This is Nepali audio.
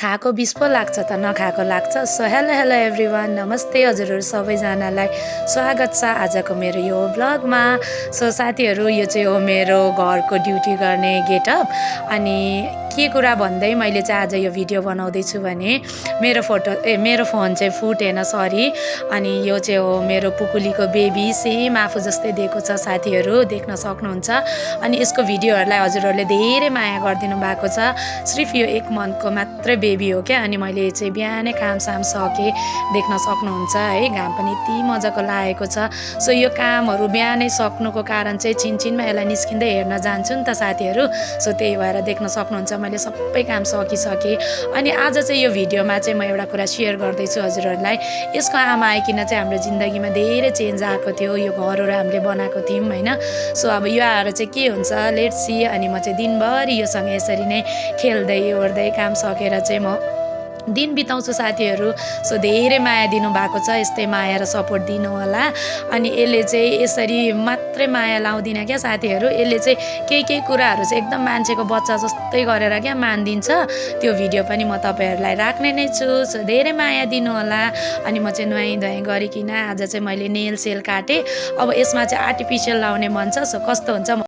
खाएको बिस पो लाग्छ त नखाएको लाग्छ। सो हेलो हेलो एभ्रिवान, नमस्ते हजुरहरू सबैजनालाई स्वागत छ आजको मेरो यो ब्लगमा। सो साथीहरू, यो चाहिँ हो मेरो घरको ड्युटी गर्ने गेटअप। अनि के कुरा भन्दै मैले चाहिँ आज यो भिडियो बनाउँदैछु भने मेरो फोन चाहिँ फुटेन, सरी। अनि यो चाहिँ हो मेरो पुकुलीको बेबी, सेम आफू जस्तै दिएको छ, साथीहरू देख्न सक्नुहुन्छ। अनि यसको भिडियोहरूलाई हजुरहरूले धेरै माया गरिदिनु भएको छ। सिर्फ यो 1 मन्थको मात्रै बेबी हो क्या। अनि मैले चाहिँ बिहानै कामसाम सकेँ, देख्न सक्नुहुन्छ है। घाम पनि यति मजाको लागेको छ। सो यो कामहरू बिहानै सक्नुको कारण चाहिँ छिनछिनमा यसलाई निस्किँदै हेर्न जान्छु नि त साथीहरू। सो त्यही भएर देख्न सक्नुहुन्छ मैले सबै काम सकिसकेँ। अनि आज चाहिँ यो भिडियोमा चाहिँ म एउटा कुरा सेयर गर्दैछु हजुरहरूलाई। यसको आमा आइकन चाहिँ हाम्रो जिन्दगीमा धेरै चेन्ज आएको थियो। यो घरहरू हामीले बनाएको थियौँ होइन। सो अब यो आएर चाहिँ के हुन्छ लेट्स सी। अनि म चाहिँ दिनभरि योसँग यसरी नै खेल्दै ओर्दै काम सकेर चाहिँ म दिन बिताउँछु साथीहरू। सो धेरै माया दिनुभएको छ, यस्तै माया र सपोर्ट दिनु होला। अनि यसले चाहिँ यसरी मात्रै माया लाउँदिन क्या साथीहरू, यसले चाहिँ केही कुराहरू चाहिँ एकदम मान्छेको बच्चा जस्तै गरेर क्या मानिदिन्छ। त्यो भिडियो पनि म तपाईँहरूलाई राख्ने नै छु। सो धेरै माया दिनु होला। अनि म चाहिँ नुहाइ गरिकन आज चाहिँ मैले नेल सेल काटेँ। अब यसमा चाहिँ आर्टिफिसियल लाउने मन छ। सो कस्तो हुन्छ